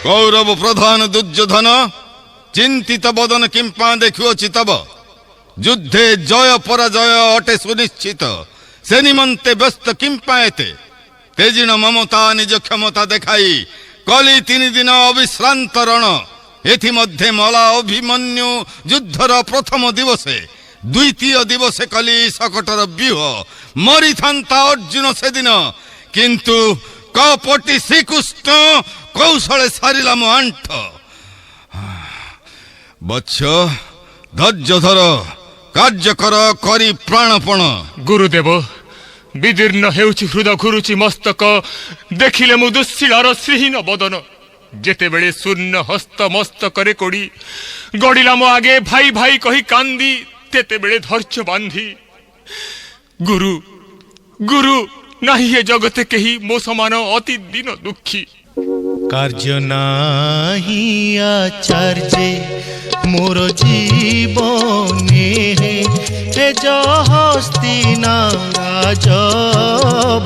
कौरव प्रधान दुर्योधन चिंतित बदन किंपा देखुअछि तब युद्धे जय पराजय अटे सुनिश्चित से निमंते व्यस्त किंपा एते तेजिण ममता निज क्षमता देखाई कली 3 दिन अविश्रांत रण एथि मध्ये मला अभिमन्यु युद्धर प्रथम दिवसे द्वितीय दिवसे कली सकटर व्यूह मरी थांता अर्जुन से दिन किंतु कपटी श्रीकृष्ण कौशले सारिला मो आंठ बच्छ धैर्य धर कार्य कर करी प्राणपण गुरुदेव विदीर्ण हेउछि हृदय घुरुछि मस्तक देखिले मु दुश्शीलार श्रीहीन बदन जेते बेले शून्य हस्त मस्तक रे कोड़ी गड़िला मो आगे भाई भाई कही कांदी तेते बेले धैर्य बांधी गुरु गुरु नाही हे जगते केही मो समान अति दिन दुखी कार्य नाही आचार्य मोर जीवने हे हस्तिना राज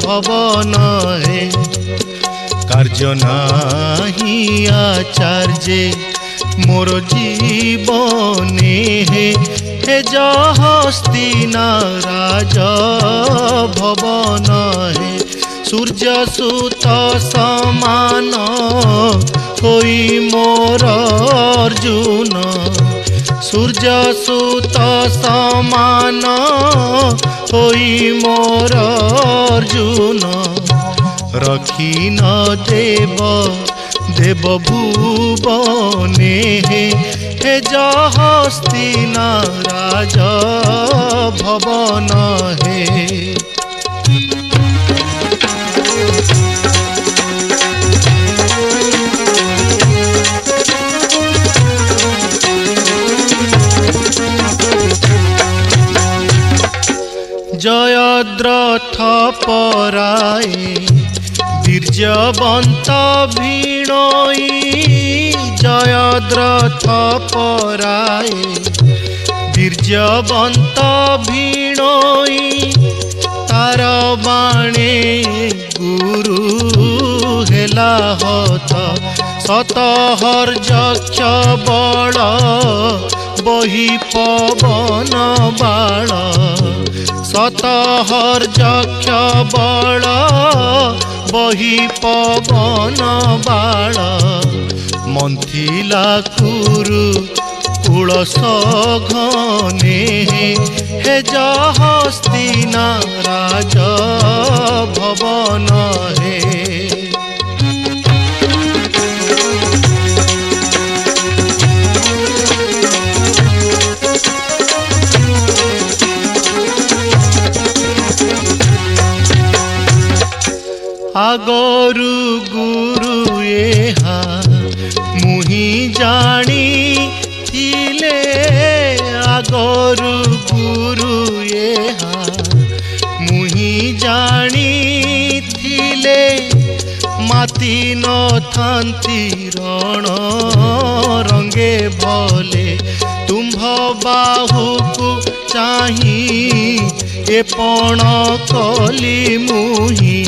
भवन हे कार्य नाही आचार्य मोर जीवने हे हस्तिना राज भवन हे सूर्य सुत समान होई मोर अर्जुन सूर्य सुत समान होई मोर अर्जुन रखी न देव देव भुवने हे हस्तिना राज भवन हे जयद्रथ पराए वीर्यवंत भीणोई जयद्रथ पराए वीर्यवंत भीणोई तार बाणे गुरु हेला हत शतहर्यक्ष बल बही पवन बाण शतहर्यक्ष बल बही पवन बाण मंथिला कुरु कुल सघने हे हस्तिना राज भवन हे आगरु गुरु एहा मुही जानी थिले आगरु गुरु एहा मुही जानी थिले माती न थांती रण रंगे भले तुम्भ बाहु को चाही ए पण कली मुही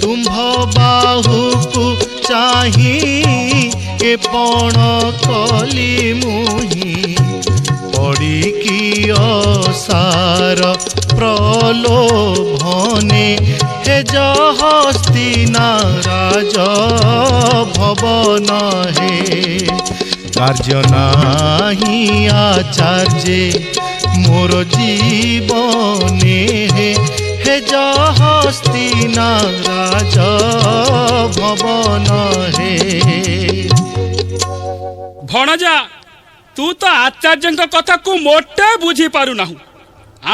तुम्भ बाहु को चाही ए पण कली मुही पड़ी की असार प्रलोभने हस्तिना राज भवन हे कार्य नाही आचार्य मोर जीवने हे हस्तिना राज भवन हे भणजा तू तो आचार्य कथा को मोटे बुझी पारु नाहु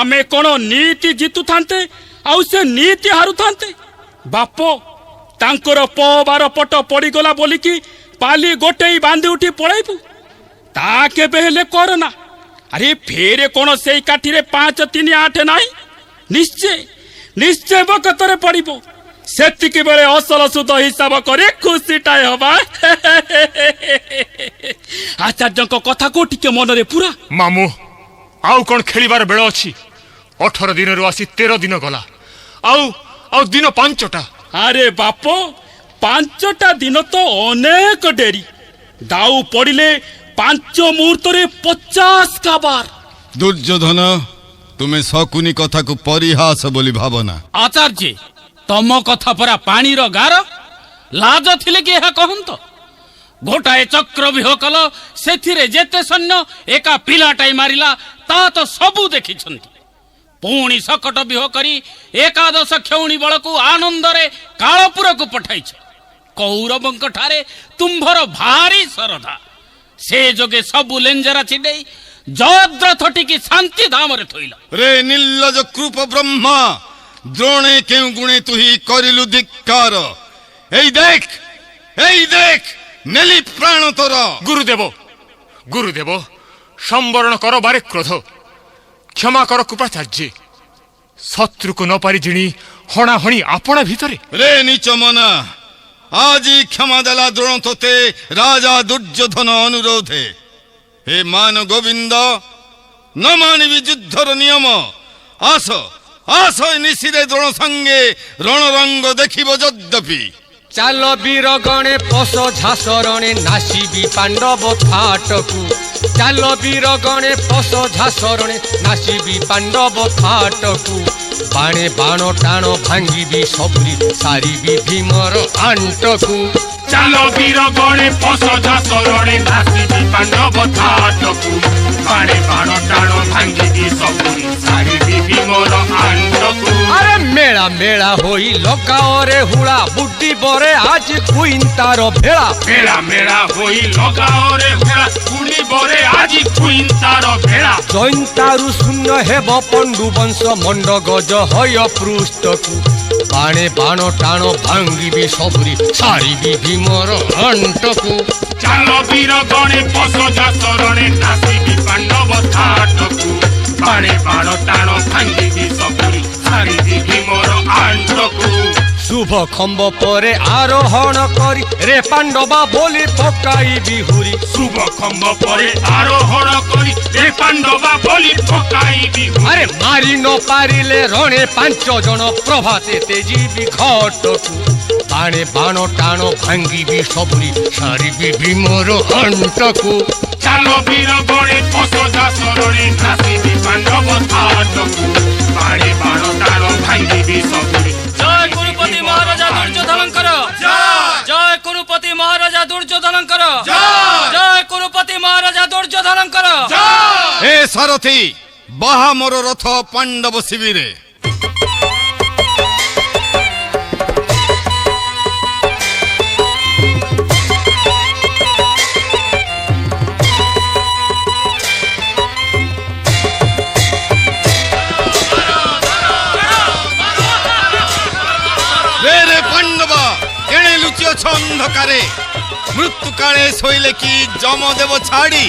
आमे कोन नीति जीतु थांते आउ से नीति हारु थांते बापो तांकर बार पट पड़ी गला बोली कि पाली गोटे बांधी उठी पळाइबु ता केबे हेले करना अरे फेरे कोन सेई काठी रे 5 3 8 नाही निश्चय निश्चय बकतरे पड़िबो सेतिके बेले असल सुध हिसाब करे खुशीटाए हबा आचार्य कथा को टिके मन रे पूरा मामू आउ कौन खेलिबार बेल अच्छी 18 दिन रु आसी 13 दिन गला आउ दिन 5टा अरे बापो ପାଞ୍ଚଟା ଦିନ ତ ଅନେକ ଡେରି। ଦାଉ ପଡ଼ିଲେ 5 ମୁହୂର୍ତ୍ତରେ 50 କାବାର। ଦୁର୍ଯ୍ୟୋଧନ, ତୁମେ ଶକୁନି କଥାକୁ ପରିହାସ ବୋଲି ଭାବନା। ଆଚାର୍ଯ୍ୟ, ତମ କଥା ପରା ପାଣିର ଗାର। ଲାଜ ଥିଲେ କି ଏହା କହନ୍ତ? ଗୋଟାଏ ଚକ୍ରବ୍ୟୁହ କଲ, ସେଥିରେ ଯେତେ ସୈନ୍ୟ ଏକା ପିଲାଟାଇ ମାରିଲା, ତା ତ ସବୁ ଦେଖିଛନ୍ତି। ପୁଣି ସକଟ ବ୍ୟୁହ କରି 11 କ୍ଷୌଣୀ ବଳକୁ ଆନନ୍ଦରେ କାଳପୁରକୁ ପଠାଇଛ। କୌରବଙ୍କ ଠାରେ ତୁମ୍ଭର ଭାରି ଶ୍ରଦ୍ଧା। ସେ ଯୋଗେ ସବୁ ଲେଞ୍ଜରା ଚିଡେଇ ଜୟଦ୍ରଥ ଟିକି ଶାନ୍ତି ଧାମରେ ଥୋଇଲ। ରେ ନିର୍ଲଜ କୃପ ବ୍ରହ୍ମା, ଦ୍ରୋଣେ କେଉଁ ଗୁଣେ ତୁହି କରିଲୁ ଧିକ୍କାର। ଏଇ ଦେଖ ନେଲି ପ୍ରାଣ ତୋର। ଗୁରୁଦେବ, ସମ୍ବରଣ କର ବାରେ କ୍ରୋଧ। କ୍ଷମା କର କୃପାଚାର୍ଯ୍ୟ। ଶତ୍ରୁକୁ ନ ପାରି ଜିଣି ହଣାହଣି ଆପଣା ଭିତରେ। ରେ ନିଚ ମନା, ଆଜି କ୍ଷମା ଦେଲା ଦ୍ରୋଣ ତୋତେ ରାଜା ଦୁର୍ଯ୍ୟୋଧନ ଅନୁରୋଧେ। ହେ ମାନ ଗୋବିନ୍ଦ, ନ ମାନିବି ଯୁଦ୍ଧର ନିୟମ। ଆସ ନିଶିରେ ଦ୍ରୋଣ ସଙ୍ଗେ ରଣରଙ୍ଗ ଦେଖିବ ଯଦ୍ୟପି। ଚାଲ ବୀର ଗଣେ ପଶ ଝାସରଣେ ନାସିବି ପାଣ୍ଡବ ଥାଟକୁ। ଚାଲ ବୀର ଗଣେ ପଶ ଝାସରଣେ ନାସିବି ପାଣ୍ଡବ ଥାଟକୁ। ବାଣେ ବାଣ ଟାଣ ଭାଙ୍ଗିବି ସବୁରି ସାରିବି ଭୀମର ଆଣ୍ଟକୁ। ଚାଲ ବୀର ଗଣେ ପଶ ଝାସରଣେ ନାସିବି ପାଣ୍ଡବ ଥାଟକୁ। ବାଣେ ବାଣ ଟାଣ ଭାଙ୍ଗିବି ସବୁରି ସାରିବି ଭୀମର ଆଣ୍ଟକୁ। ଆରେ ମେଳା ମେଳା ହୋଇ ଲଗାଓରେ ହୁଳା, ବୁଡି ବରେ ଆଜି କୁଇନ୍ତାର ଭେଳା। ମେଳା ହୋଇ ଲଗାଓରେ ଭେଳା, ବୁଡି ବରେ ଆଜି କୁଇନ୍ତାର ଭେଳା। ଜୈନ୍ତାରୁ ଶୂନ୍ୟ ହେବ ପଣ୍ଡୁ ବଂଶ, ମଣ୍ଡ ଗଜ ହୟ ପୃଷ୍ଠକୁ। ବାଣେ ବାଣ ଟାଣ ଭାଙ୍ଗିବି ସବୁରି ସାରିବି ଭୀମର ଆଣ୍ଟକୁ। ଚାଲ ବୀର ଗଣେ ପଶ ଝାସରଣେ ନାସିବି ପାଣ୍ଡବ ଥାଟକୁ। ବାଣେ ବାଣ ଟାଣ ଭାଙ୍ଗିବି ସବୁରି ସାରିବି ଭୀମର ଆଣ୍ଟକୁ। শুভ খম্ব পরে আরোহণ করি রে পাণ্ডবা বলি পকাইবি হুরি। শুভ খম্ব পরে আরোহণ করি রে পাণ্ডবা বলি পকাইবি হুরি। আরে মারি ন পারিলে রণে 5 জন প্রভাতে তেজিবি ঘটকু। বাণে বাণ টাণ ভাঙ্গিবি সবরি সারিবি ভীমর আণ্টকু। চালো বীর গণে পশ ঝাসরণে নাসিবি পাণ্ডব থাটকু। বাণে বাণ টাণ ভাঙ্গিবি সবরি। জয় কুরুপতি মহারাজা দুর্যোধনঙ্কর জয় কুরুপতি মহারাজা দুর্যোধনঙ্কর জয় কুরুপতি মহারাজা দুর্যোধনঙ্কর। হে সারথি, বাহা মোর রথ পাণ্ডব শিবিরে। অন্ধকারে মৃত্যুকালে শৈলে কি যম দেব ছাড়ি।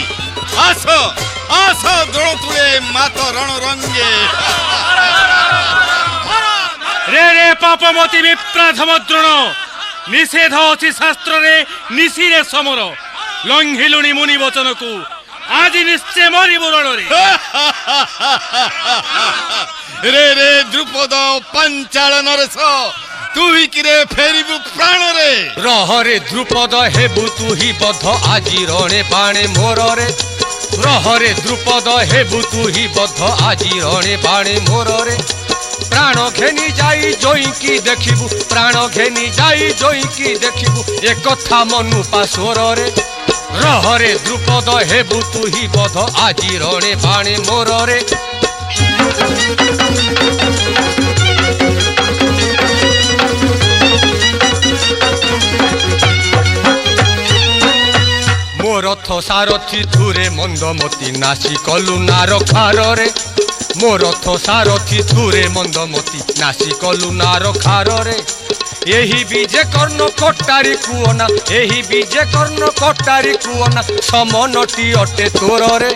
আস দ্রোণ তুলে মাত রণরঙ্গে। রে পাপমতি বিপ্রাধম দ্রোণ, নিষেধ অছি শাস্ত্রে নিশিরে সমর। লঙ্ঘিলুনি মুনি বচনকু, আজি নিশ্চয় মরিব রণরে। রে দ্রুপদ পাঞ্চাল নরেশ, তুই কিরে ফেরিবু প্রাণরে। রহরে দ্রুপদ হেবু তুহি বদ্ধ আজি রণে বাণে মোররে। রহরে দ্রুপদ হেবু তুহি বদ্ধ আজি রণে বাণে মোররে। প্রাণ ঘেনি যাই জয়িকি দেখিবু, প্রাণ ঘেনি যাই জয়িকি দেখিবু, এ কথা মনু পাশোরে। রহরে দ্রুপদ হেবু তুহি বদ্ধ আজি রণে বাণে মোররে। রথ সারথি থুরে মন্দমতি নাসি কলু নার খারে। মো রথ সারথি থুরে মন্দমতি নাসি কলু নার খারে। ଏହି ବିଜେ କର୍ଣ୍ଣ କଟାରି କୁଅନା, ଏହି ବିଜେ କର୍ଣ୍ଣ କଟାରି କୁଅନା, ସମନଟି ଅଟେ ତୋରରେ।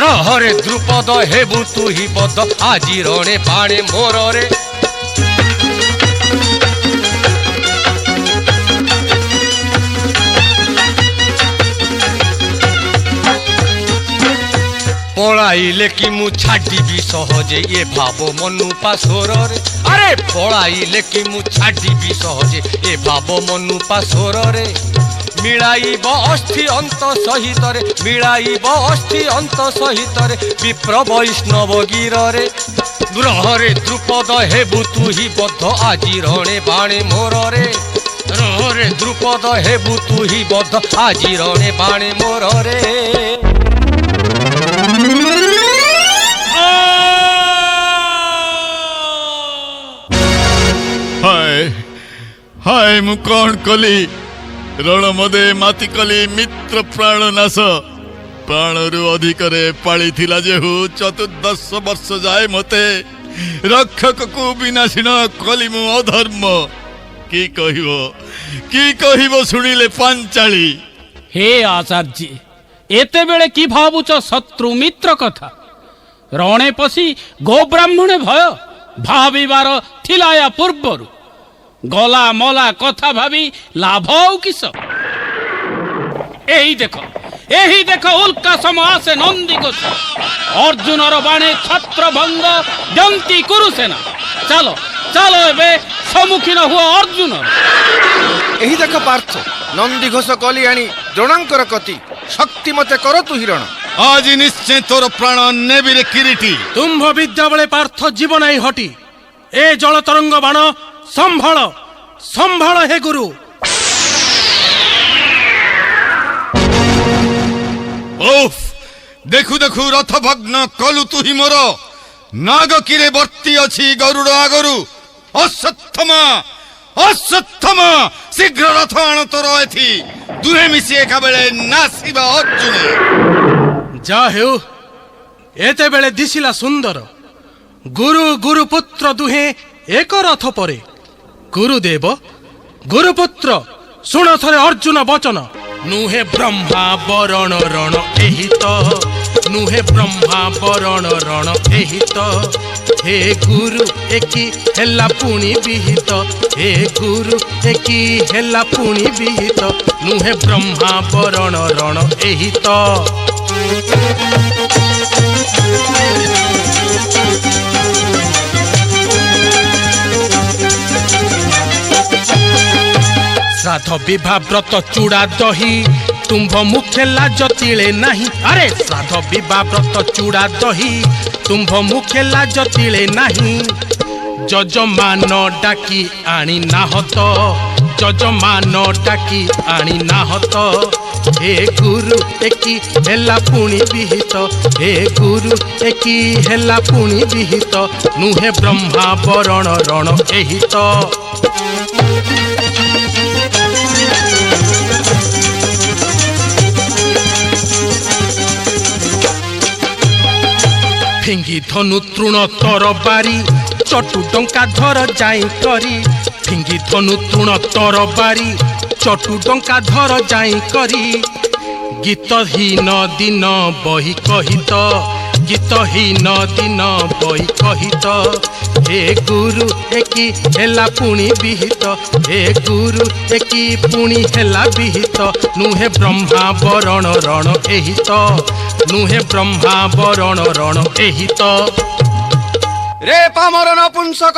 ରହରେ ଦ୍ରୁପଦ ହେବୁ ତୁହି ବଦ ଆଜି ରଣେ ବାଣେ ମୋରରେ। ପଳା পড়াইলে কি মু ছাড়িবি সহজে এ ভাব মনু পাশরে আরে পড়াইলে কি মু ছাড়িবি সহজে এ ভাব মনু পাশরে মিলাইব অস্থি অন্ত সহিতরে মিলাইব অস্থি অন্ত সহিতরে বিপ্র বৈষ্ণব গিরে গ্রহরে দ্রুপদ হেবু তুহি বদ্ধ আজি রণে বাণে মোরে রহরে দ্রুপদ হেবু তুহি বদ্ধ আজি রণে বাণে মোরে হায় হায় ମୁଁ କଣ କଲି ରଣ ମଦେ ମାତି କଲି ମିତ୍ର ପ୍ରାଣ ନାଶ ପ୍ରାଣରୁ ଅଧିକରେ ପାଳିଥିଲା ଯେହୁ 14 ବର୍ଷ ଯାଏ ମତେ ରକ୍ଷକକୁ ବିନାଶୀନ କଲି ମୁଁ ଅଧର୍ମ କି କହିବ ଶୁଣିଲେ ପାଞ୍ଚାଳି। हे आचार्य एतेबेले कि भावुच शत्रु मित्र कथा रणे पशी गोब्राह्मणे भय भाविबार थिला या पूर्वरु गला मला कथा भावी लाभ आउ किस एही देख उल्का सम आसे नंदी घोष अर्जुनर बाणे छत्र भंग जंती कुरुसेना चलो चलो एबे सम्मुखीन हुआ अर्जुन एही देख पार्थ नंदी घोष कली आनी द्रोणांकर कति शक्ति मते कर तु हिरण आज निश्चय तोर प्राण नेबी रे किरीटी तुम्भ विद्या बळे पार्थ जीवन आई हटी ए जल तरंग बाण संभाळ संभाळ हे गुरु। ओफ देखु देखु रथ भग्न कलु तु ही मोर नाग किरे वर्ती अछि गरुड़ आगरु अश्वत्थमा अश्वत्थमा शीघ्र रथ आण तोर एथि दुहे मिसी एका बेले नासिबा अर्जुन जा हेउ एते बेले दिसिला सुंदर गुरु गुरु पुत्र दुहे एक रथ परे गुरुदेव गुरुपुत्र शुण थरे अर्जुन वचन नुहे ब्रह्मा वरण रण एहि त नुहे ब्रह्मा वरण रण एहि त हे गुरु एकी हेला पुणी विहित हे गुरु एकी हेला पुणी विहित नुहे ब्रह्मा वरण रण एहि त। श्राद्ध विवाह व्रत चूड़ा दही तुम्भ मुखे लाज तिले नहीं अरे श्राद्ध विवाह व्रत चूड़ा दही तुम्भ मुखे लाज तिले नहीं जजमान डाकी आनी नाहत जजमान डाकी आनी नाहत हे गुरु एकी हेला पुणी विहित हे गुरु एकी हेला पुणी विहित नुहे ब्रह्मा वरण रण एहि त। फिंगी धनु तृण तर बारी चटु डंका धर जाई करी फिंगी धनु तृण तर बारी चटु डंका धर जाई करी गीतहीन दिन बही कहित गीतहीन दिन बही कहित हे गुरु एकी हेला पुणी विहित हे गुरु एकी पुणी हेला विहित नुहे ब्रह्मा वरण रण एहि त नुहे ब्रह्मा वरण रण एहि त। रे पामर नपुंसक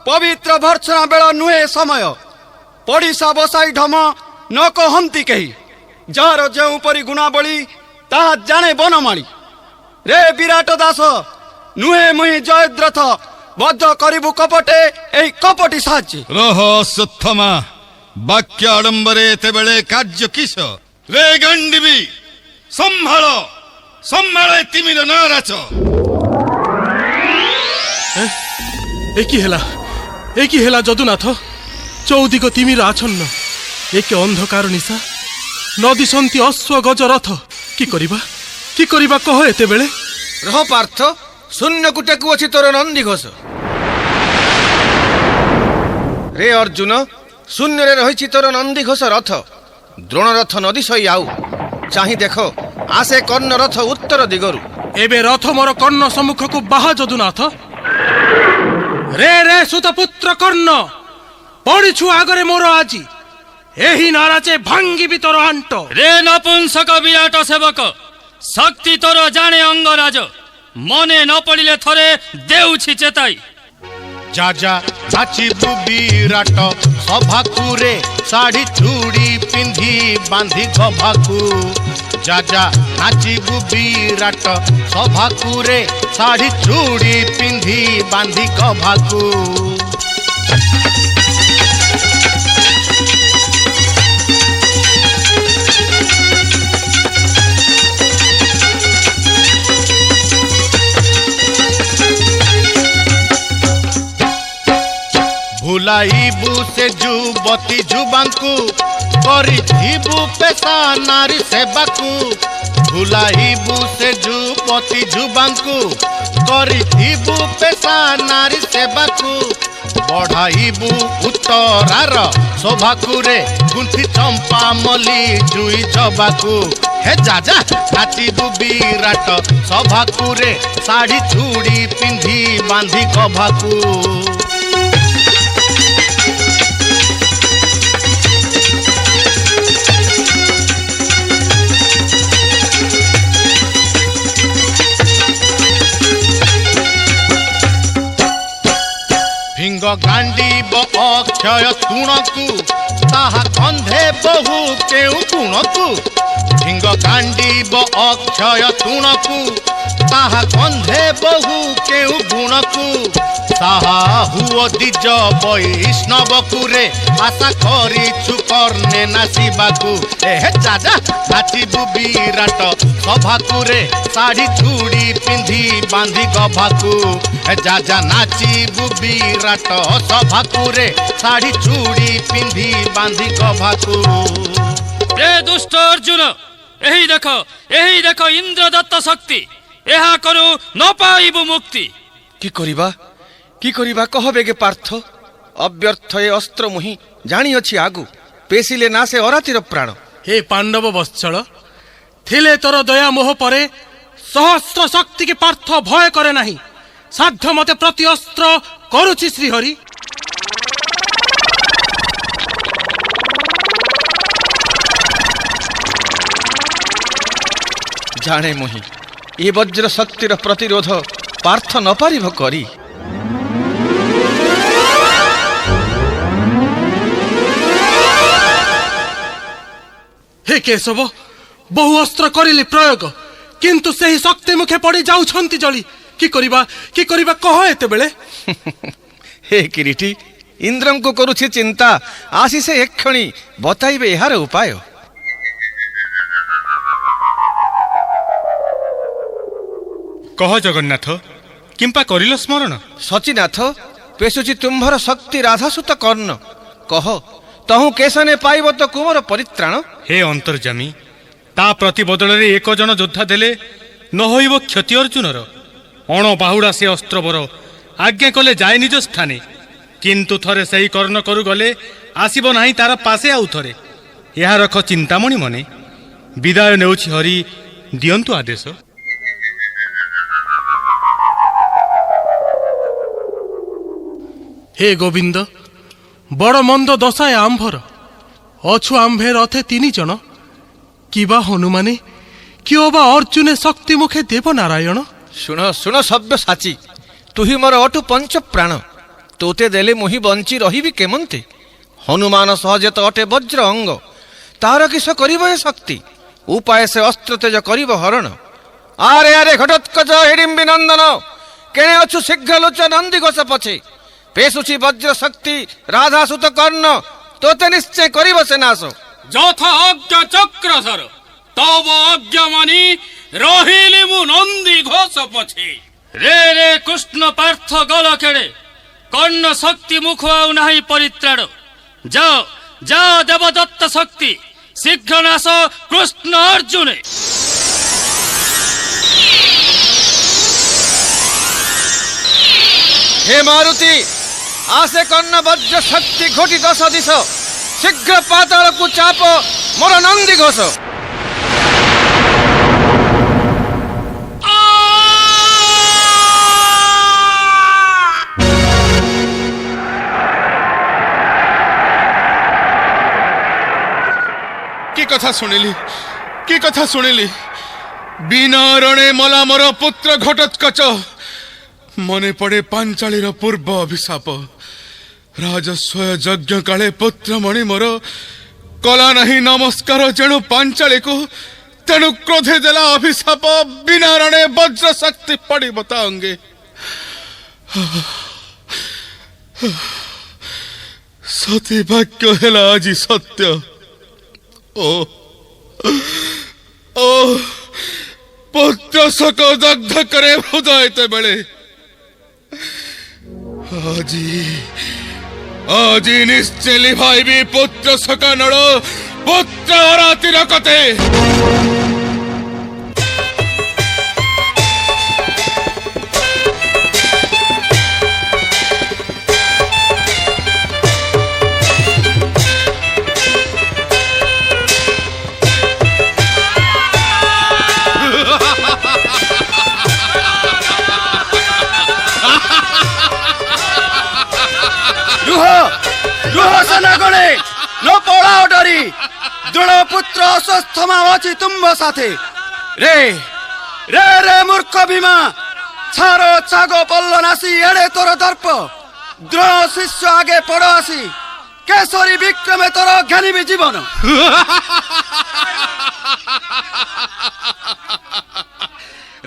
पवित्र भर्सना बेल नुहे समय पड़िसा बसाई ढम न कहंती कही जार जो परी गुणावली ताहा जाने बनमाली रे विराट दास नुहे मुहि जयद्रथ बद्ध करिबु कपटे एही कपटी साची रह अश्वत्थमा वाक्य आडंबरे एते बेले कार्य किस रे गंडीबी संभाळ संभाळ तिमिर नाराच एकी हेला जदुनाथ चौदिक तिमिर आछन्न एके अंधकार निशा नदी सन्ति अश्व गज रथ कि करिबा कह एते बेले रह पार्थ शून्य कुटेकु अछि तोर नंदी घोष रे अर्जुन शून्य रे रहिछि तोर नंदी घोष रथ द्रोण रथ नदी सई आउ चाहि देखो आसे कर्ण रथ उत्तर दिगरु एबे रथ मोर कर्ण सम्मुख को बाहा जदुनाथ रे रे सुतपुत्र कर्ण पड़िछु आगरे मोर आजी एही नाराचे भांगी भी तोर अंट रे नपुंसक विराट सेवक शक्ति तोर जाने अंगराज मने न पड़िले थरे देउछि चेताई जा जा नाचिबु विराट सभाकु रे शाढ़ी चूड़ी पिंधी बांधी गभाकु जा जा नाचिबु विराट सभाकु रे शाढ़ी चूड़ी पिंधी बांधी गभाकु भुलाइबु से जुबती जुबांकु करिथिबु पेशा नारी सेवाकु भुलाइबु से जुबती जुबांकु करिथिबु पेशा नारी सेवाकु बढ़ाइबु उत्तरार शोभाकु रे गुंथि चंपा मली जुई जबाकु हे जाजा नाचिबु विराट सभाकु रे शाढ़ी चूड़ी पिंधी बांधी गभाकु भिंग गांडीब अक्षय तुणकु ताहा कंधे बहु केउ गुणकु भिंग गांडीब अक्षय तुणकु ताहा कंधे बहु केउ गुणकु ताहा हुओ दिज वैष्णवकु रे आशा करिछु कर्णे नाचिबाकु ए जाजा नाचिबु विराट सभाकु रे शाढ़ी चूड़ी पिंधी बांधी गभाकु जाजा नाचिबु विराट सभाकु रे शाढ़ी चूड़ी पिंधी बांधी गभाकु रे दुष्ट अर्जुन एही देख इंद्रदत्त शक्ति एहा करू न पाइबु मुक्ति की करिबा कह बेगे पार्थ अव्यर्थ ए अस्त्र मुहि जानी अछि आगु पेसिले ना से अरातिर प्राण हे पांडव वत्सल थिले तोर दया मोह परे सहस्र शक्ति के पार्थ भय करे नाही साध्य मते प्रति अस्त्र करुछि श्रीहरि जाने मुहि ए वज्र शक्तिर प्रतिरोध पार्थ न पारिभ करी हे केशव बहु अस्त्र करिले प्रयोग किंतु सही शक्ति मुखे पड़ी जाउछंती जली की करिबा कह एते बेले हे किरीटी इंद्रं को करुछि चिंता आसी से एक क्षणी बताइबे एहार उपाय कह जगन्नाथ किंपा करिल स्मरण सचिनाथ पेशुची तुम्भर शक्ति राधासुत कर्ण कह तहु केशने पाइब तो कुमर परित्राण हे अंतर्जामी ता प्रति बदलरे एक जन योद्धा देले न होइब क्षति अर्जुनर अण बाहुड़ा से अस्त्रवर आज्ञा कले जाए निज स्थाने किंतु थरे सही कर्ण करू गले आसीब नाही तार पासे आउ थरे या रख चिंतामणि मने विदाय नेउछि हरि दियंतु आदेश हे गोविंद बड़ मंद दशाए आंभर अछु आंभे रथे 3 जन किबा हनुमाने किओ बा अर्जुने शक्ति मुखे देव नारायण शुण सभ्य साची तुही मोर अटु पंच प्राण तोते देले मुहि बंची रहिबी केमंते हनुमान सहजे तो अटे वज्र अंग तार किस करिब ए शक्ति उपाय से अस्त्र तेज करिब हरण आरे आरे घटोत्कच हिडिंबी नंदन केणे अछु शीघ्र लोच नंदी घोष पछे पेशुची वज्र शक्ति राधासुत कर्ण तोते निश्चय करिब से नाश যথা অজ্ঞ চক্রধর তব অজ্ঞ মানি রহিলি মু নন্দী ঘোষ পছে রে রে কৃষ্ণ পার্থ গল কেড়ে কর্ণ শক্তি মুখ আউ নাহি পরিত্রাণ যাও যাও দেবদত্ত শক্তি শীঘ্র নাশ কৃষ্ণ অর্জুনে हे मारुति आसे कर्ण वज्र शक्ति घोटी 10 दिश शीघ्र पाताल को चाप मोर नंदी घोष की कथा शुणिली বিনা রণে মলা মোর পুত্র ঘটোৎকচ মনে পড়ে পাঞ্চালীর পূর্ব অভিশাপ রাজস্বয় যজ্ঞ কালে পুত্রমণি মোর কলা নাহি নমস্କାର যেণু পাঞ্চালীକୁ তেণু ক্ରୋধে ଦେଲା ଅଭିଶାପ ବିନା ରଣେ ବଜ୍ର ଶକ୍ତି ପଡ଼ିବ ତା ଅଙ୍ଗେ ସତୀ ଭାଗ୍ୟ ହେଲା ଆଜି ସତ୍ୟ ଓ পুত্র শোক দগ্ধ করে হৃদয় এতেবেলে আজি নিশ্চয় লিভাইবি পুত্র শোক নড় পুত্র রাতির কতে সেনাগণে নো পড়াও ডরি দ্রোণপুত্র অশ্বত্থামা আছে তুম্ব সাথে রে রে রে মূর্খ ভীমা ছাড়ো ছাগো পল্ল নাসি এড়ে তোর দর্প দ্রোণ শিষ্য আগে পড় আসি কেশরী বিক্রমে তোর ঘানিবি জীবন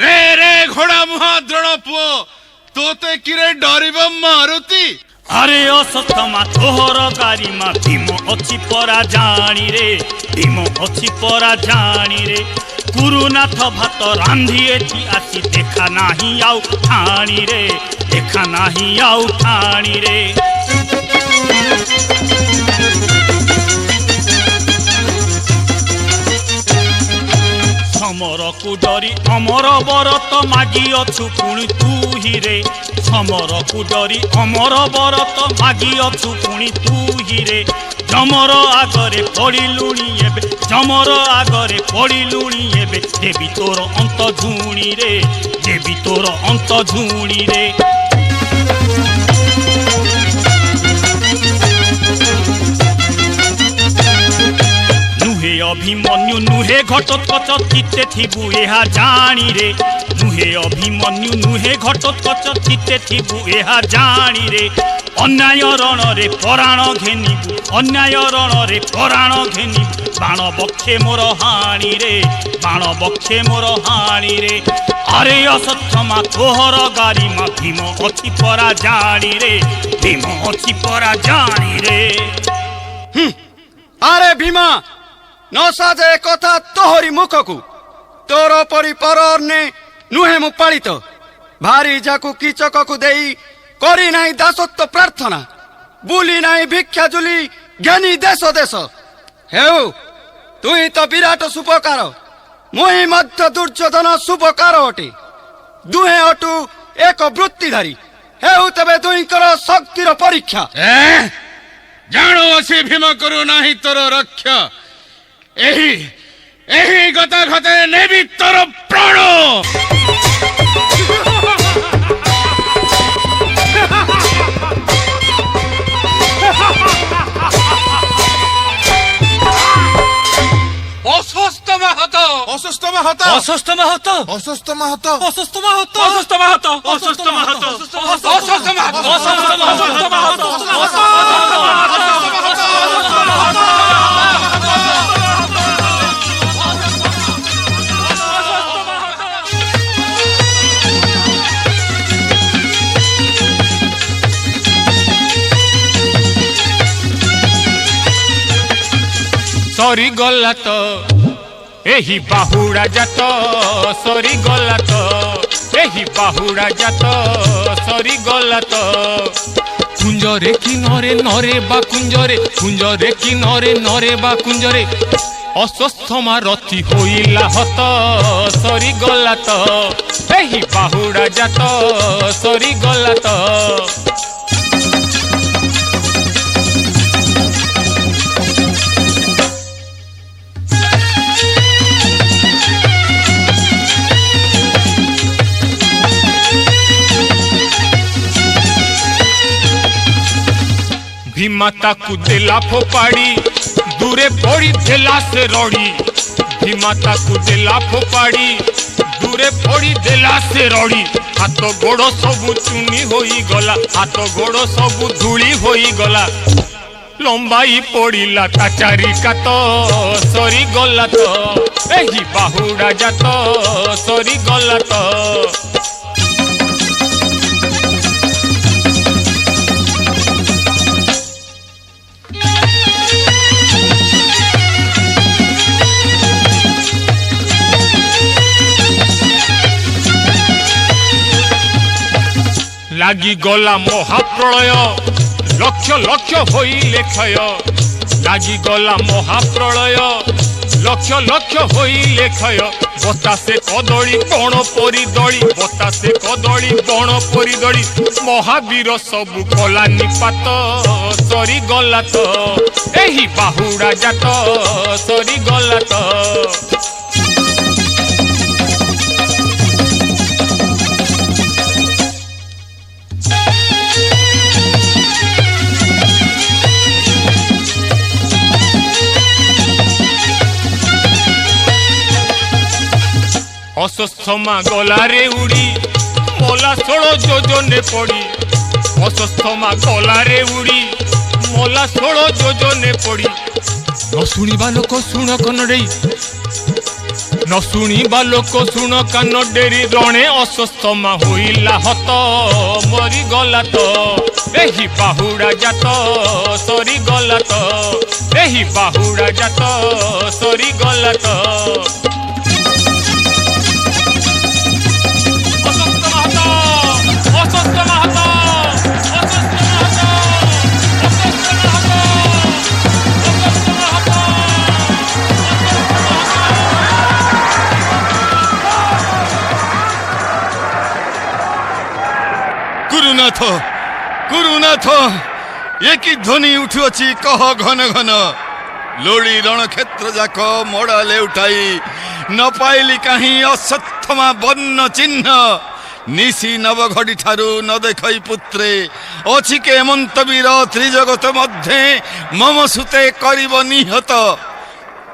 রে রে ঘোড়া মুহা দ্রোণ পুଅ তোতে কিরে ডরিব মারুতি আরে অসতমা তোহর গারিমা ভীম অছি পরা জানি রে ভীম অছি পরা জানি রে গুরুনাথ ভাত রান্ধি এটি আসি দেখা নাহি আউ ঠানি রে দেখা নাহি আউ ঠানি রে সমরকু ডরি অমর বরত মাগি অছু পুଣି তু হিরে সমরকু ডরি অমর বরত মাগি অছু পুଣି তু হিরে যমর আগরে পড়িলুଣି এবে যমর আগরে পড়িলুଣି এবে দেবী তোর অন্ত ঝুণি রে দেবী তোর অন্ত ঝুণি রে নুহে অভিমন্যু নুহে ঘটোৎকচ চিত্তে থিবু এহা জানি রে নুহে অভিমন্যু নুহে ঘটোৎকচ চিত্তে থিবু এহা জানি রে ଅନ୍ୟାୟ ରଣରେ ପରାଣ ଘେନିବୁ ଅନ୍ୟାୟ ରଣରେ ପରାଣ ଘେନିବୁ ବାଣ ବକ୍ଷେ ମୋର ହାଣିରେ ବାଣ ବକ୍ଷେ ମୋର ହାଣିରେ ଆରେ ଅସତ୍ୟମା ତୋହର ଗାରିମା ଭୀମ ଅଛି ପରା ଜାଣିରେ ଭୀମ ଅଛି ପରା ଜାଣିରେ আরে ভীমা নসাজে কথা তোহরি মুখকু তোর পরি পরনে নুহে মু পালিত ভারি যাকু কিচককু দেই করি নাই দাসত্ব প্রার্থনা বুলি নাই ভিক্ষা জুলি জ্ঞানী দেশ দেশ হেউ তুই তো বিরাট সুপকার মুই মধ্য দুর্যোধন সুপকার অটে দুহে অটু এক বৃত্তিধারী হেউ তবে দুইঙ্কর শক্তির পরীক্ষা ଜାଣୁ ଅଛି ଭୀମ କରୁ ନାହିଁ ତୋର ରକ୍ଷା ଏହି ଏହି ଗତା ଘାତରେ ନେବି ତୋର ପ୍ରାଣ অসুস্থ মাহাত অসুস্থ মাহাত অসুস্থ মাহাত অসুস্থ মাহাত অসুস্থ মাহাত অসুস্থ মাহাত অসুস্থ মাহাত অসুস্থ মাহাত সরি গলা তো ଏହି ବାହୁଡ଼ା ଜାତ ସରିଗଲା ତ ଏହି ବାହୁଡ଼ା ଜାତ ସରିଗଲା ତ କୁଞ୍ଜରେ କି ନରେ ନରେ ବା କୁଞ୍ଜରେ କି ନରେ ନରେ ବା କୁଞ୍ଜରେ ଅଶ୍ୱତ୍ଥମା ରଥି ହୋଇଲା ହତ ସରିଗଲା ତ ଏହି ବାହୁଡ଼ା ଜାତ ସରିଗଲା ତ भीमा ताकू देला फोपाड़ी दूरे पड़ी देला से रड़ी माता को देला फोपाड़ी दूरे पड़ी देला से रड़ी हाथ गोड़ सबु चुनी होई गला हाथ गोड़ सबु धूली होई गला लंबाई पड़िला ता चारि कात सरी गला तो एही बाहुडा जात सरी गला तो লাগি গলা মহাপ্রলয় লক্ষ লক্ষ হইলে ক্ষয় লাগি গলা মহাপ্রলয় লক্ষ লক্ষ হইলে ক্ষয় বতাসে কদলী বণ পরিদଳି বতাসে কদলী বণ পরিদଳି মহাবীর সবু কলা নিপাত সরি গলা তো এই বাহুড়া জাত সরি গলা তো অসস্থমা গলারে উড়ি মোলা 16 যোজনে পড়ি অসস্থমা গলারে উড়ি মোলা 16 যোজনে পড়ি ন শুনিবা লোক শুণ কনডেই ন শুনিবা লোক শুণ কান ডেরি রণে অসস্থমা হইলা হত মরি গলা তো এহি বাহুড়া জাত সরি গলা তো এহি বাহুড়া জাত সরি গলা তো गुरुनाथ गुरुनाथ ये कि ध्वनि उठुअछि कह घन घन लोड़ी रणक्षेत्र जाक मोड़ा लेउटाई न पाइली कहीं अश्वत्थमा वर्ण चिन्ह निशी नवघड़ी ठारू न देखई पुत्रे अछि के हेमंत वीर त्रिजगत मध्य मम सुते करिब निहत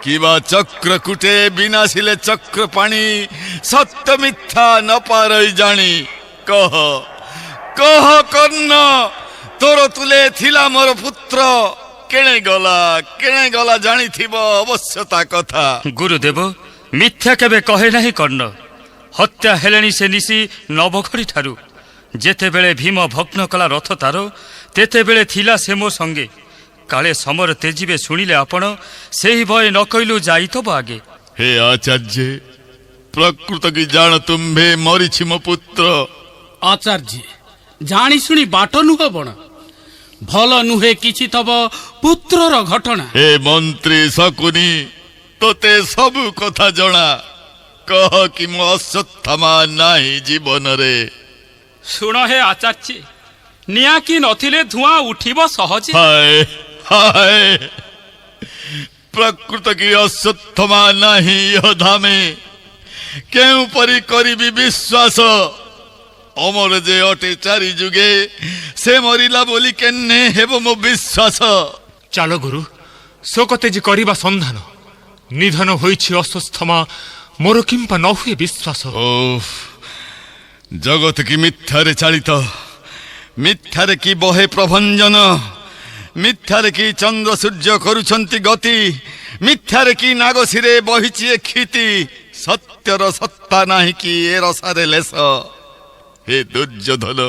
किबा चक्र कुटे विनाशिले चक्र पाणी सत्य मिथ्या न पारई जानी कह कह कर्ण तोर तुले थिला मोर पुत्र केणे गला जानी थिबो अवश्यता कथा गुरुदेव मिथ्या केबे कहे नाही कर्ण हत्या हेलेनी से निशी नवघड़ी ठारू जेते बेले भीम भग्न कला रथ तारो तेते बेले थिला से मो संगे काले समर तेजिबे सुनिले आपण सेही भय न कइलु जाई तो आगे हे आचार्य प्रकृत की जान तुम्भे मरिछि मो पुत्र आचार्य जानी सुनी बाट नुह बण भल नुहे किछि तब पुत्रर घटना हे मंत्री शकुनी तोते सब कथा जणा कह कि मो अश्वत्थामा नाही जीवन रे शुण हे आचार्य निया कि नथिले धुआं उठिब सहज हाय हाय प्रकृत की अश्वत्थामा नाही योधामे केउ परि करिबी विश्वास अमर जे अटे चारि जुगे से मरिला बोली केन्ने हेबो मो विश्वास चालो गुरु शोकते जी करिबा संधान निधन होइछि अश्वत्थामा मोर किंपा न हुए विश्वास ओफ जगत की मिथ्यारे चालित मिथ्यारे की बहे प्रभंजन मिथ्यारे की चंद्र सूर्य करुछंती गति मिथ्यारे की नागशिरे बहिछि क्षिति सत्यर सत्ता नाही कि ए रसारे लेस हे दुर्योधन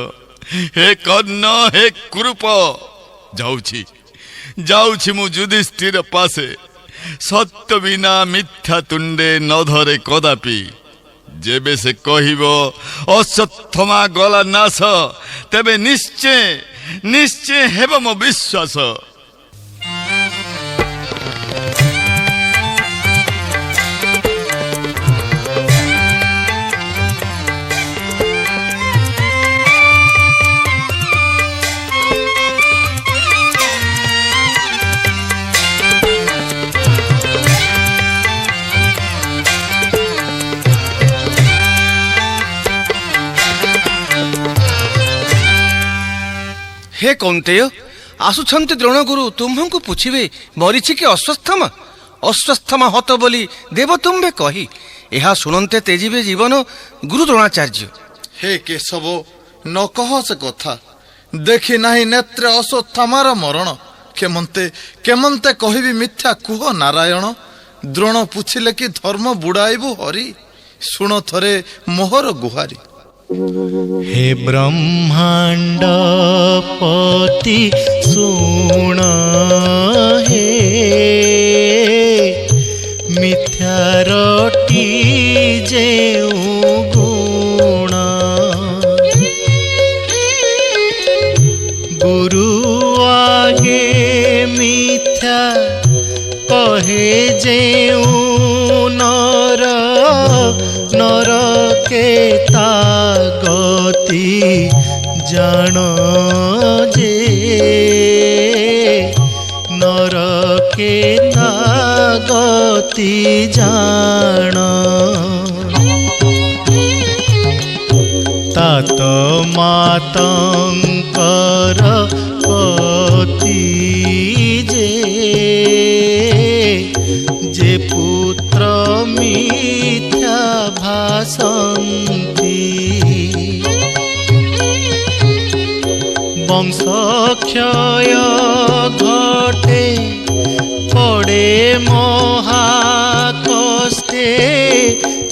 हे कर्ण हे कुरूप जाउछि मु युधिष्ठिर पासे सत्य बिना मिथ्या तुंडे न धरे कदापि जेबे से कहिबो अश्वत्थामा गला नाश तेबे निश्चय निश्चय हेबो मो विश्वास हे कौंतेय आसुछंती द्रोणगुरु तुम्हंकु पुछिबे मरिछि कि अश्वत्थामा ଅଶ୍ୱତ୍ଥମା ହତ ବୋଲି ଦେବ ତୁମ୍ଭେ କହି ଏହା ଶୁଣନ୍ତେ ତେଜିବେ ଜୀବନ ଗୁରୁ ଦ୍ରୋଣାଚାର୍ଯ୍ୟ। ହେ କେଶବ, ନ କହ ସେ କଥା। ଦେଖି ନାହିଁ ନେତ୍ରେ ଅଶ୍ୱତ୍ଥାମାର ମରଣ। କେମନ୍ତେ କହିବି ମିଥ୍ୟା କୁହ ନାରାୟଣ। ଦ୍ରୋଣ ପୁଛିଲେ କି ଧର୍ମ ବୁଡ଼ାଇବୁ ହରି। ଶୁଣ ଥରେ ମୋହର ଗୁହାରି। हे ब्रह्मांड पति सुण हे मिथ्यारटी जे गुण गुरु आगे मिथ्या कहे जे नर नर के गति जान जे नर के गति जान तात मातंकर पति जे पुत्र मिथ्या भाषन्ति वंशक्षय घटे पड़े महाकष्टे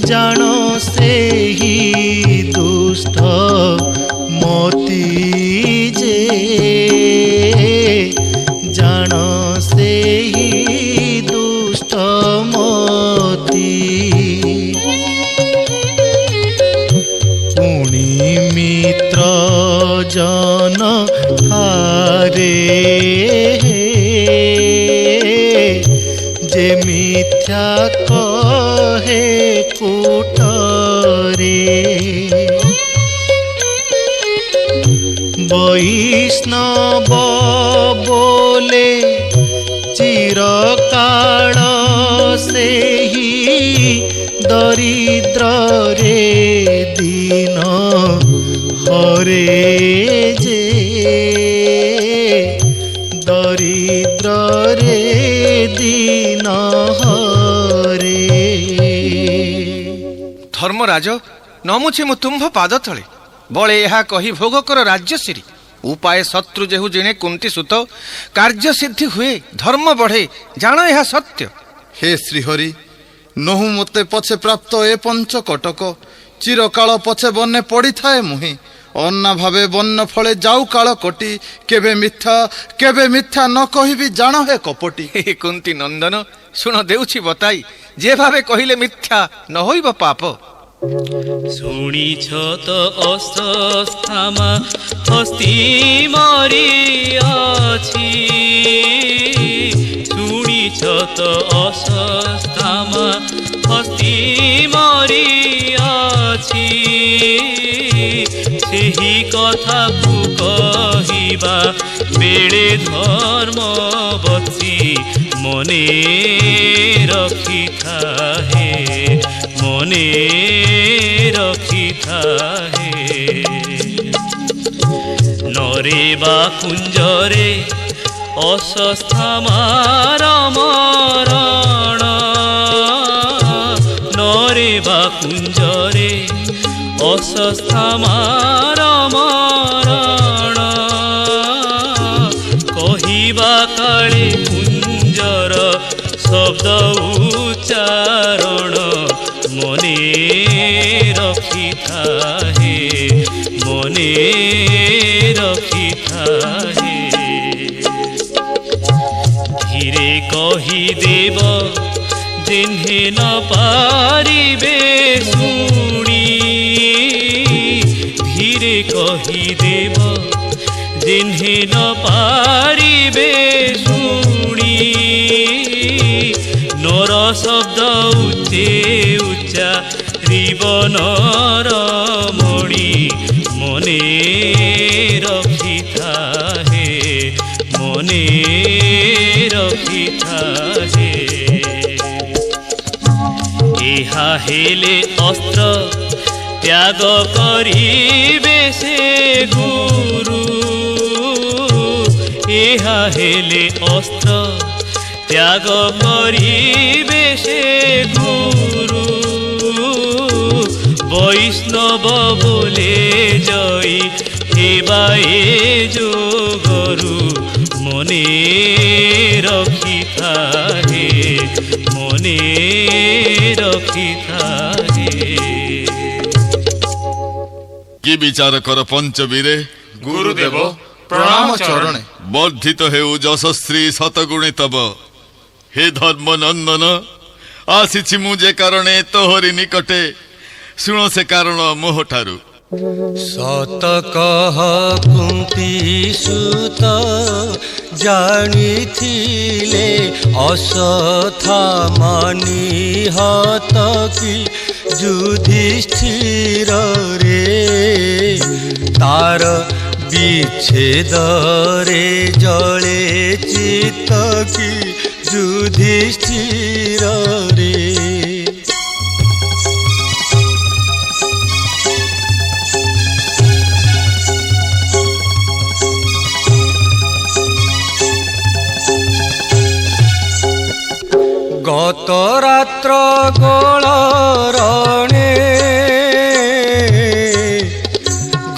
जान से ही दुष्ट मति जे जान से ही दुष्ट मति पुणी मित्र जन हारे जे मिथ्या कहे कुटरे वैष्णव बोले चिरकाल से ही दरिद्र रे दीन हरे जे दरिद्र रे दीन हरे। ଧର୍ମରାଜ ନମୁଛି ମୁଁ ତୁମ୍ଭ ପାଦ ତଳେ ବଳେ ଏହା କହି ଭୋଗ କର ରାଜ୍ୟଶ୍ରୀ। ଉପାୟ ଶତ୍ରୁ ଯେହୁ ଜିଣେ କୁନ୍ତି ସୁତ କାର୍ଯ୍ୟ ସିଦ୍ଧି ହୁଏ ଧର୍ମ ବଢ଼େ ଜାଣ ଏହା ସତ୍ୟ। ହେ ଶ୍ରୀହରି, ନହୁ ମୋତେ ପଛେ ପ୍ରାପ୍ତ ଏ ପଞ୍ଚ କଟକ। ଚିରକାଳ ପଛେ ବନେ ପଡ଼ିଥାଏ ମୁହିଁ। ଅନ୍ନା ଭାବେ ବନ୍ନ ଫଳେ ଯାଉ କାଳ କଟି। କେବେ ମିଥ୍ୟା ନ କହିବି ଜାଣ ହେ କପଟି। ହେ କୁନ୍ତି ନନ୍ଦନ ଶୁଣ ଦେଉଛି ବତାଇ ଯେ ଭାବେ କହିଲେ ମିଥ୍ୟା ନ ହୋଇବ ପାପ। শুনিছ তো অশ্বত্থামা হস্তি মরিয়াছি শুনিছ তো অশ্বত্থামা হস্তি মরিয়াছি ସେହି କଥାକୁ କହିବା ବେଳେ ଧର୍ମ ବସି ମନେ ରଖିଥା ହେ মনে রখিথা হে নরে বা কুঞ্জরে অশ্বত্থামার মরণ নরে বা কুঞ্জরে অশ্বত্থামার মরণ কহিবা কালে কুঞ্জর শব্দ উচ্চারণ মনে রখিথা হে মনে রখিথা হে ধীরে কহি দেব যেহে ন পারিবে শুনি ধীরে কহি দেব যেহে ন পারিবে শুনি নর শব্দ উচ্চে উচ্চারিব নর মণি মনে রখিথা হে মনে রখিথা হে ইহা হেলে অস্ত্র ত্যাগ করিবে সে গুরু ইহা হেলে অস্ত্র ত্যাগ করিবে সে গুরু বৈষ্ণব বলে জয়ী হেবায়ে যোগরু মনে রখিথা হে মনে রখিথা হে। কি বিচার কর পঞ্চবীরে গুরুদেব প্রଣାମ চরণে। ବର୍ଦ୍ଧିତ ହେଉ ଯଶଶ୍ରୀ ଶତଗୁଣୀ ତବ ହେ ଧର୍ମ ନନ୍ଦନ ଆସିଛି ମୁଁ ଯେ କାରଣେ ତୋହରି ନିକଟେ ଶୁଣ ସେ କାରଣ ମୋହଠାରୁ। ସତ କହ କୁନ୍ତି ସୁତ ଜାଣିଥିଲେ ଅସଥା ମାନି ହତ କି ଯୁଧିଷ୍ଠିର ରେ ତାର ବିଚ୍ଛେଦରେ ଜଳେ ଚିତ କି ଯୁଧିଷ୍ଠିର ରେ। গত রাত্র গোল রণে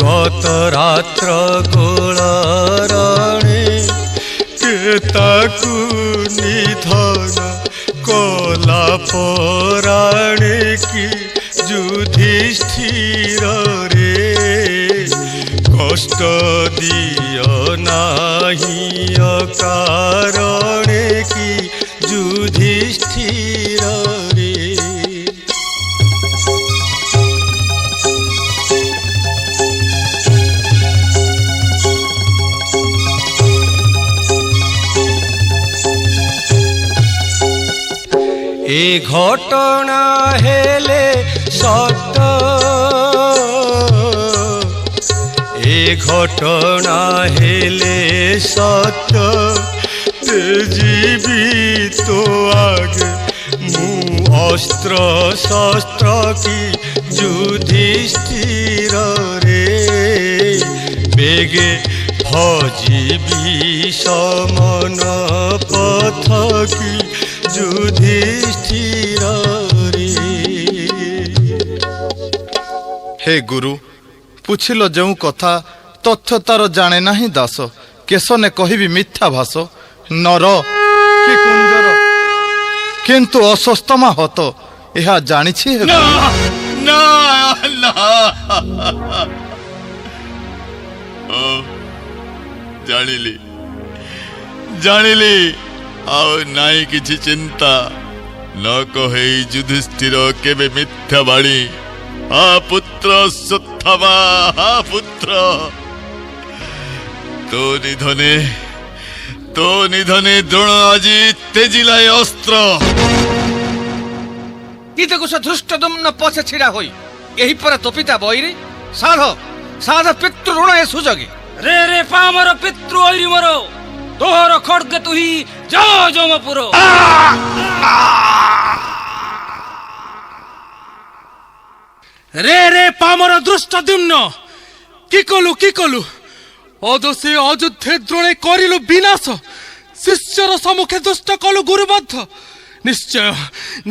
গত রাত্র গোল রণে কে তাকু নিধন কলা পরাণে কি যুধিষ্ঠির রে কষ্ট দিও নাহি কারণে কি যুধিষ্ঠির রে। এ ঘটনা হেলে সত্য এ ঘটনা হেলে সত্য জীবি তো আগে মু অস্ত্র শস্ত্র কি যুধিষ্ঠির রে বেগে ভজিবি সমন পথ কি যুধিষ্ঠির রে। হে গুরু পুছিল ଯେଉଁ କଥା ତଥ୍ୟ ତାର ଜାଣେ ନାହିଁ ଦାସ କେଶନେ କହିବି ମିଥ୍ୟା ଭାଷ ନର କି କୁଞ୍ଜର କିନ୍ତୁ ଅସ୍ୱସ୍ଥମା ହତ ଏହା ଜାଣିଛି ହେବ। ନା ନା ଓ ଜାଣିଲି ଜାଣିଲି ଆଉ ନାଇଁ କିଛି ଚିନ୍ତା ନ କହେଇ ଯୁଧିଷ୍ଠିର କେବେ ମିଥ୍ୟା ବାଣୀ ହା ପୁତ୍ର ଅଶ୍ୱତ୍ଥାମା ହା ପୁତ୍ର ତୋ ନିଧନେ ଦ୍ରୋଣ ଆଜି ତେଜିଲାଏ ଅସ୍ତ୍ର। ଇତକୁ ସେ ଧୃଷ୍ଟଦ୍ୟୁମ୍ନ ପଛେ ଛିଡ଼ା ହୋଇ ଏହି ପରା ତୋ ପିତା ବୈରୀ ସାଧ ସାଧ ପିତୃଋଣ ଏ ସୁଯୋଗୀ। ରେ ରେ ପାମର ପିତୃ ଐରି ମୋର ତୋହର ଖଡ୍ଗ ତୁହି ଜୟ ଯମପୁର। রে রে পামর দৃষ্টদ্যুম্ন কি কলু অদোষে অযুদ্ধে দ্রোণে করিলু বিনাশ শিষ্যর সম্মুখে দুষ্ট কলু গুরুবদ্ধ নিশ্চয়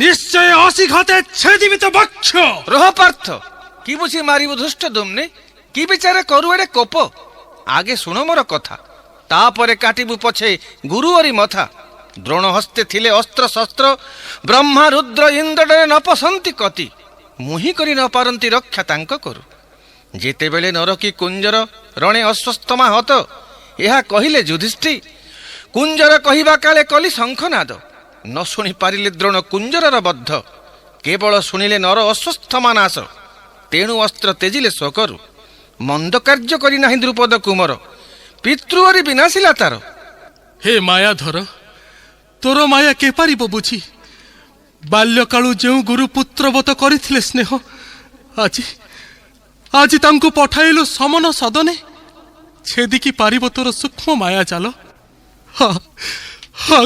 নিশ্চয় অশিঘাতে ছেদিবিত বক্ষ। রহ পার্থ কি বুঝি মারিব ধৃষ্টদ্যুম্নে কি বিচারে করু এড়ে কোপ আগে শুণ মোর কথা তাপরে কাটিবু পছে গুরুওরি মথা। দ্রোণ হস্তে থিলে অস্ত্র শস্ত্র ব্রহ্মা রুদ্র ইন্দ্রডরে ন পশন্তি কতি মুহি করি ন পারନ୍ତି রক্ষা তাঙ্ক করু। যেতেবেলে নর কি কুঞ্জর রণে অস্বস্থমা হত ଏହା କହିଲେ ଯୁଧିଷ୍ଠି କୁଞ୍ଜର କହିବା କାଳେ କଲି ଶଙ୍ଖନାଦ ନ ଶୁଣି ପାରିଲେ ଦ୍ରୋଣ କୁଞ୍ଜରର ବଦ୍ଧ କେବଳ ଶୁଣିଲେ ନର ଅସ୍ୱସ୍ଥମା ନାଶ ତେଣୁ ଅସ୍ତ୍ର ତେଜିଲେ ଶୋକରୁ ମନ୍ଦ କାର୍ଯ୍ୟ କରି ନାହିଁ ଦ୍ରୁପଦ କୁମର ପିତୃଅରି ବିନାଶିଲା ତାର। হে মায়াধর তোর মায়া কে পারিব বুঝি বাল্যকাଳୁ ଯେଉଁ ଗୁରୁ ପୁତ୍ରବତ କରିଥିଲେ ସ୍ନେହ ଆଜି ଆଜି ତାଙ୍କୁ ପଠାଇଲୁ ସମନ ସଦନେ ଛେଦିକି ପାରିବ ତୋର ସୂକ୍ଷ୍ମ ମାୟା ଜାଲ। ହଁ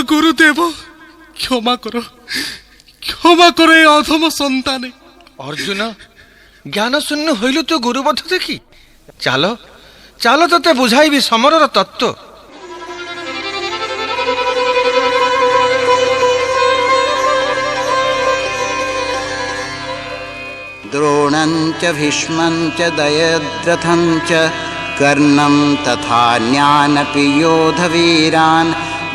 ଗୁରୁଦେବ କ୍ଷମା କର ଏ ଅଧମ ସନ୍ତାନେ। ଅର୍ଜୁନ ଜ୍ଞାନ ଶୂନ୍ୟ ହଇଲୁ ତୁ ଗୁରୁବଧ ଦେଖି ଚାଲ ଚାଲ ତତେ ବୁଝାଇବି ସମରର ତତ୍ତ୍ୱ। द्रोणं च भीष्मं च जयद्रथं च कर्णं तथान्यानपि योधवीरान्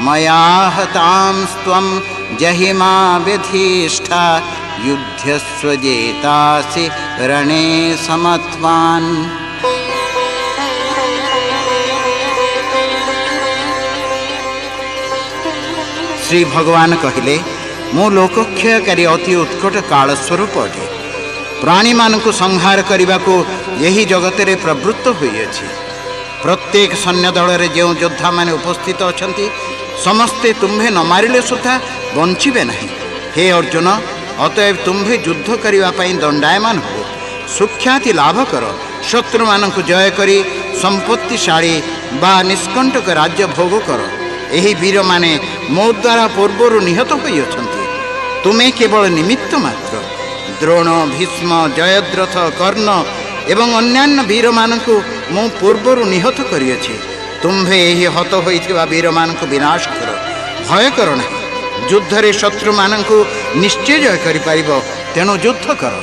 मया हतांस्त्वं जहिमा व्यधिष्ठा युध्यस्व जेतासि रणे समत्वान्। श्री भगवान कहले मु लोकक्षयकारी अति उत्कट काल स्वरूप अटे। प्राणी मानक संहार करने को यही जगत रे प्रवृत्त होइछि। प्रत्येक सैन्य दल रे जो योद्धा माने उपस्थित अछंती समस्ते तुम्हें न मारिले सुद्धा बंचिबे नहीं। हे अर्जुन, अतएव तुम्हें युद्ध करने पाई दंडायमान हो, सुख्याति लाभ कर, शत्रु मानक जय करी संपत्तिशाली बा निष्कंटक राज्य भोग कर। यही वीर माने मो द्वारा पूर्वर निहत होइछंती, तुम्हें केवल निमित्त मात्र। द्रोण, भीष्म, जयद्रथ, कर्ण एवं अन्यान्य वीर मानकु मो पूर्वर निहत करियछि। तुम्भे यही हत होइथिबा वीर मानकु विनाश कर, भय कर नहीं। युद्ध रे शत्रु मानकु निश्चय जय करि पारिबो, तेणु युद्ध कर।